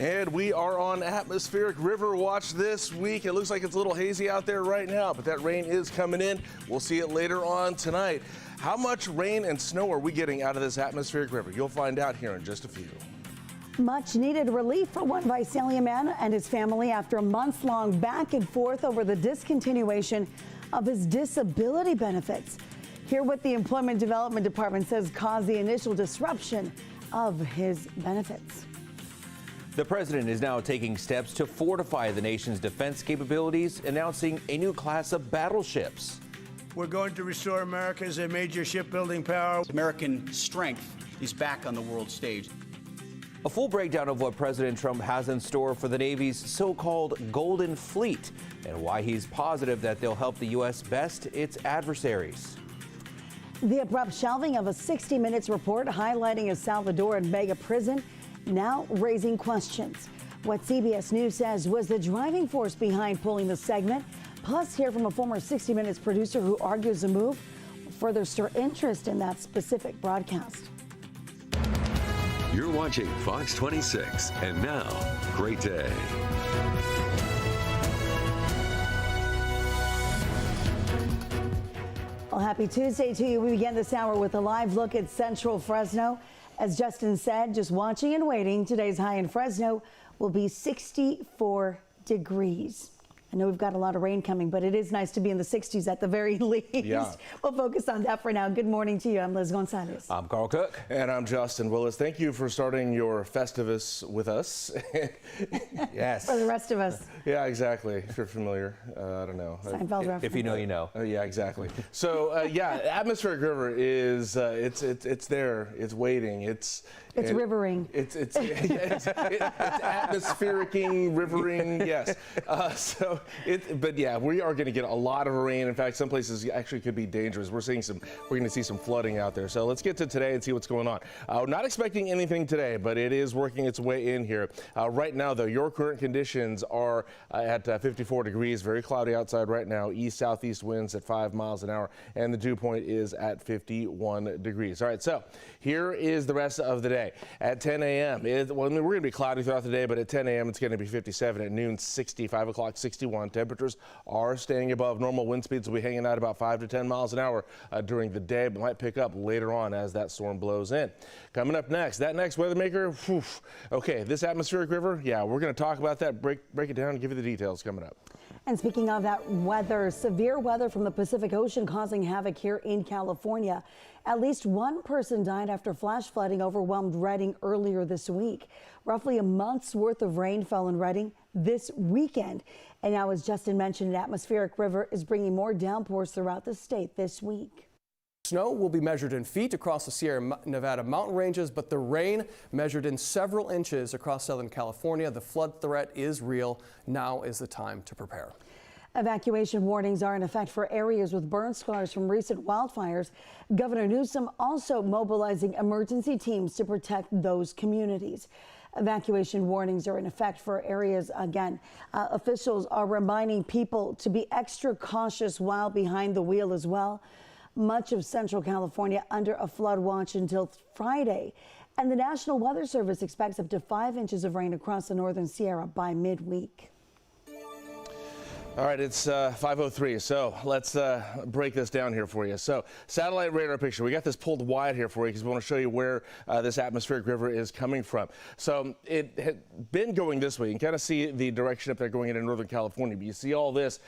And we are on atmospheric river watch this week. It looks like it's a little hazy out there right now, but that rain is coming in. We'll see it later on tonight. How much rain and snow are we getting out of this atmospheric river? You'll find out here in just a few. Much needed relief for one Visalia man and his family after a months-long back and forth over the discontinuation of his disability benefits. Hear what the Employment Development Department says caused the initial disruption of his benefits. The president is now taking steps to fortify the nation's defense capabilities, announcing a new class of battleships. We're going to restore America as a major shipbuilding power. American strength is back on the world stage. A full breakdown of what President Trump has in store for the Navy's so-called Golden Fleet and why he's positive that they'll help the U.S. best its adversaries. The abrupt shelving of a 60 Minutes report highlighting a Salvadoran mega prison now raising questions. What CBS News says was the driving force behind pulling the segment. Plus, hear from a former 60 Minutes producer who argues the move will further stir interest in that specific broadcast. You're watching Fox 26, and now, great day. Well, happy Tuesday to you. We begin this hour with a live look at central Fresno. As Justin said, just watching and waiting, today's high in Fresno will be 64 degrees. I know we've got a lot of rain coming, but it is nice to be in the 60s at the very least. Yeah. We'll focus on that for now. Good morning to you. I'm Liz Gonzalez. I'm Carl Cook. And I'm Justin Willis. Thank you for starting your Festivus with us. Yes. For the rest of us. Yeah, exactly. If you're familiar, I don't know. Seinfeld reference. If you know, you know. Yeah, exactly. So, yeah, atmospheric river is it's there. It's waiting. It's rivering. It's atmosphericing, rivering. Yes. But yeah, we are going to get a lot of rain. In fact, some places actually could be dangerous. We're going to see some flooding out there. So let's get to today and see what's going on. Not expecting anything today, but it is working its way in here. Right now, though, your current conditions are at 54 degrees, very cloudy outside right now. East-southeast winds at 5 miles an hour, and the dew point is at 51 degrees. All right, so here is the rest of the day. At 10 a.m., we're going to be cloudy throughout the day, but at 10 a.m., it's going to be 57. At noon, 60. 5 o'clock, 61. Temperatures are staying above normal. Wind speeds will be hanging out about 5 to 10 miles an hour during the day, but might pick up later on as that storm blows in. Coming up next, that next weather maker. Whew, okay, this atmospheric river, yeah, we're going to talk about that, break it down, and give you the details coming up. And speaking of that weather, severe weather from the Pacific Ocean causing havoc here in California. At least one person died after flash flooding overwhelmed Redding earlier this week. Roughly a month's worth of rain fell in Redding this weekend. And now, as Justin mentioned, an atmospheric river is bringing more downpours throughout the state this week. Snow will be measured in feet across the Sierra Nevada mountain ranges, but the rain measured in several inches across Southern California. The flood threat is real. Now is the time to prepare. Evacuation warnings are in effect for areas with burn scars from recent wildfires. Governor Newsom also mobilizing emergency teams to protect those communities. Evacuation warnings are in effect for areas, again. Officials are reminding people to be extra cautious while behind the wheel as well. Much of Central California under a flood watch until Friday. And the National Weather Service expects up to 5 inches of rain across the northern Sierra by midweek. All right, it's 5:03, so let's break this down here for you. So satellite radar picture, we got this pulled wide here for you because we want to show you where this atmospheric river is coming from. So it had been going this way. You can kind of see the direction up there going into Northern California, but you see all this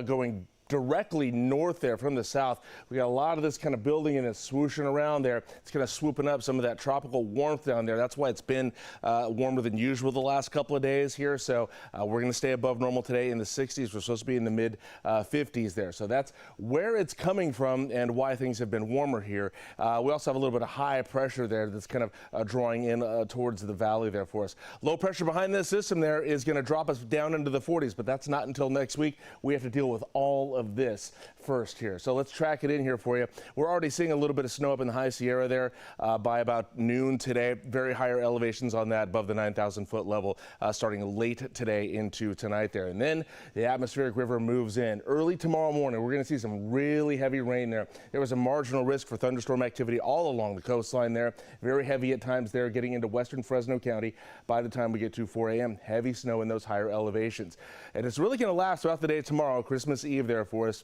going directly north there from the south. We got a lot of this kind of building and it's swooshing around there. It's kind of swooping up some of that tropical warmth down there. That's why it's been warmer than usual the last couple of days here. So we're going to stay above normal today in the 60s. We're supposed to be in the mid 50s there. So that's where it's coming from and why things have been warmer here. We also have a little bit of high pressure there that's kind of drawing in towards the valley there for us. Low pressure behind this system there is going to drop us down into the 40s, but that's not until next week. We have to deal with all of this first here. So let's track it in here for you. We're already seeing a little bit of snow up in the high Sierra there by about noon today. Very higher elevations on that above the 9,000 foot level starting late today into tonight there. And then the atmospheric river moves in. Early tomorrow morning, we're going to see some really heavy rain there. There was a marginal risk for thunderstorm activity all along the coastline there. Very heavy at times there getting into western Fresno County by the time we get to 4 a.m. Heavy snow in those higher elevations. And it's really going to last throughout the day tomorrow, Christmas Eve there for us.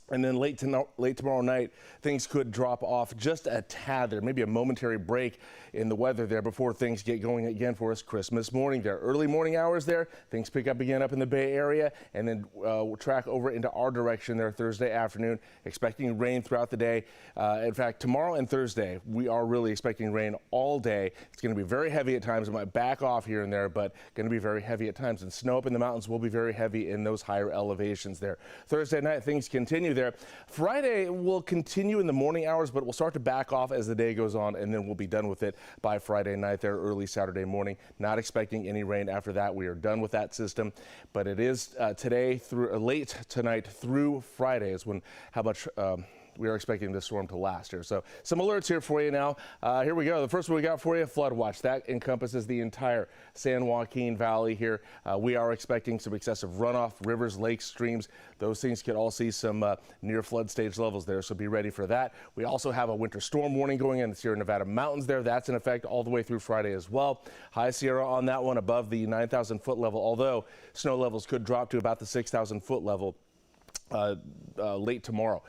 And then late tomorrow night, things could drop off just a tad there, maybe a momentary break in the weather there before things get going again for us Christmas morning there. Early morning hours there, things pick up again up in the Bay Area, and then we'll track over into our direction there Thursday afternoon, expecting rain throughout the day. In fact, tomorrow and Thursday, we are really expecting rain all day. It's going to be very heavy at times. It might back off here and there, but going to be very heavy at times. And snow up in the mountains will be very heavy in those higher elevations there. Thursday night, things continue there. Friday will continue in the morning hours, but we'll start to back off as the day goes on, and then we'll be done with it by Friday night there, early Saturday morning. Not expecting any rain after that. We are done with that system, but it is today through late tonight through Friday is when how much we are expecting this storm to last here. So some alerts here for you now. Here we go. The first one we got for you, flood watch. That encompasses the entire San Joaquin Valley here. We are expecting some excessive runoff, rivers, lakes, streams. Those things could all see some near flood stage levels there, so be ready for that. We also have a winter storm warning going in the Sierra Nevada mountains there. That's in effect all the way through Friday as well. High Sierra on that one above the 9,000 foot level, although snow levels could drop to about the 6,000 foot level late tomorrow.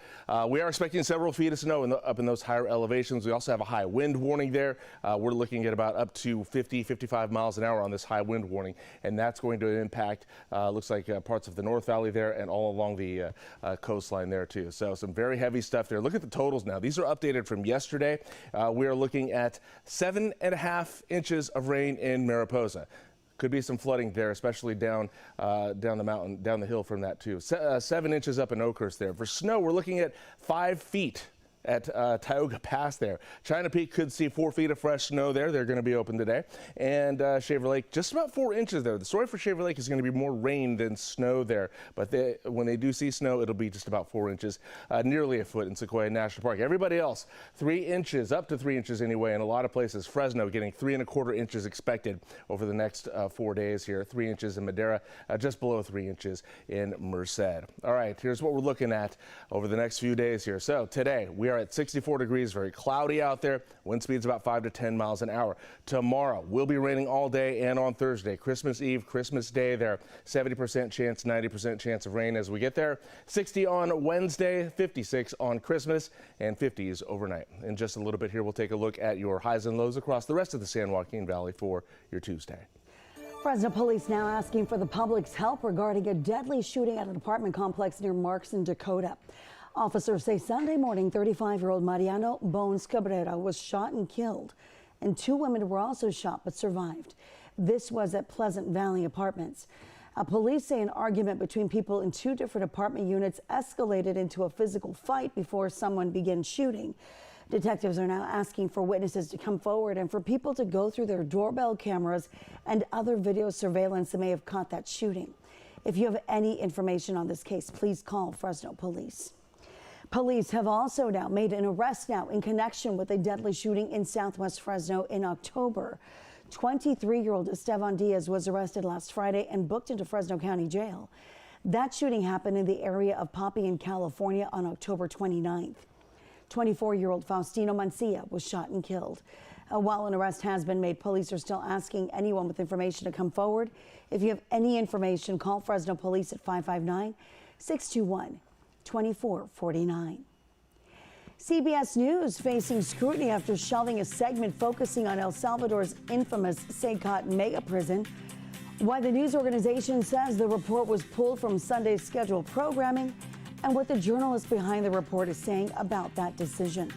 We are expecting several feet of snow up in those higher elevations. We also have a high wind warning there. We're looking at about up to 55 miles an hour on this high wind warning, and that's going to impact looks like parts of the North Valley there and all along the coastline there too. So some very heavy stuff there. Look at the totals now. These are updated from yesterday. We are looking at 7.5 inches of rain in Mariposa. Could be some flooding there, especially down the mountain, down the hill from that too. 7 inches up in Oakhurst there. For snow, we're looking at 5 feet at Tioga Pass there. China Peak could see 4 feet of fresh snow there. They're going to be open today. And Shaver Lake, just about 4 inches there. The story for Shaver Lake is going to be more rain than snow there. But when they do see snow, it'll be just about 4 inches, nearly a foot in Sequoia National Park. Everybody else, 3 inches, up to 3 inches anyway. In a lot of places, Fresno getting 3¼ inches expected over the next 4 days here. 3 inches in Madera, just below 3 inches in Merced. All right, here's what we're looking at over the next few days here. So today, we are at 64 degrees, very cloudy out there. Wind speeds about 5 to 10 miles an hour. Tomorrow will be raining all day, and on Thursday, Christmas Eve, Christmas Day there, 70% chance, 90% chance of rain as we get there. 60 on Wednesday, 56 on Christmas, and 50s overnight. In just a little bit here, we'll take a look at your highs and lows across the rest of the San Joaquin Valley for your Tuesday. Fresno police now asking for the public's help regarding a deadly shooting at an apartment complex near Markson, Dakota. Officers say Sunday morning, 35-year-old Mariano Bones Cabrera was shot and killed, and 2 women were also shot but survived. This was at Pleasant Valley Apartments. Police say an argument between people in 2 different apartment units escalated into a physical fight before someone began shooting. Detectives are now asking for witnesses to come forward and for people to go through their doorbell cameras and other video surveillance that may have caught that shooting. If you have any information on this case, please call Fresno Police. Police have also now made an arrest in connection with a deadly shooting in southwest Fresno in October. 23-year-old Esteban Diaz was arrested last Friday and booked into Fresno County Jail. That shooting happened in the area of Poppy in California on October 29th. 24-year-old Faustino Mancia was shot and killed. While an arrest has been made, police are still asking anyone with information to come forward. If you have any information, call Fresno Police at 559-621-2449. CBS News facing scrutiny after shelving a segment focusing on El Salvador's infamous Saycot mega prison. Why the news organization says the report was pulled from Sunday's scheduled programming, and what the journalist behind the report is saying about that decision.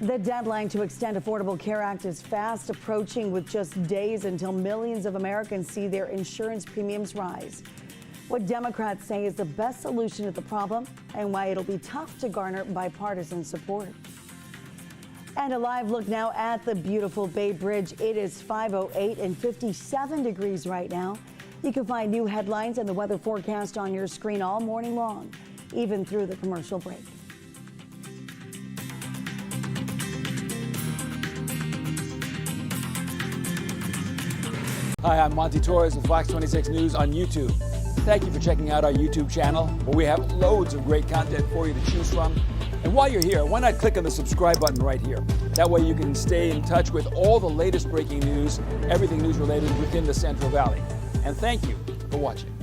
The deadline to extend Affordable Care Act is fast approaching, with just days until millions of Americans see their insurance premiums rise. What Democrats say is the best solution to the problem, and why it'll be tough to garner bipartisan support. And a live look now at the beautiful Bay Bridge. It is 5:08 and 57 degrees right now. You can find new headlines and the weather forecast on your screen all morning long, even through the commercial break. Hi, I'm Monty Torres of Fox 26 News on YouTube. Thank you for checking out our YouTube channel, where we have loads of great content for you to choose from. And while you're here, why not click on the subscribe button right here? That way you can stay in touch with all the latest breaking news, everything news related within the Central Valley. And thank you for watching.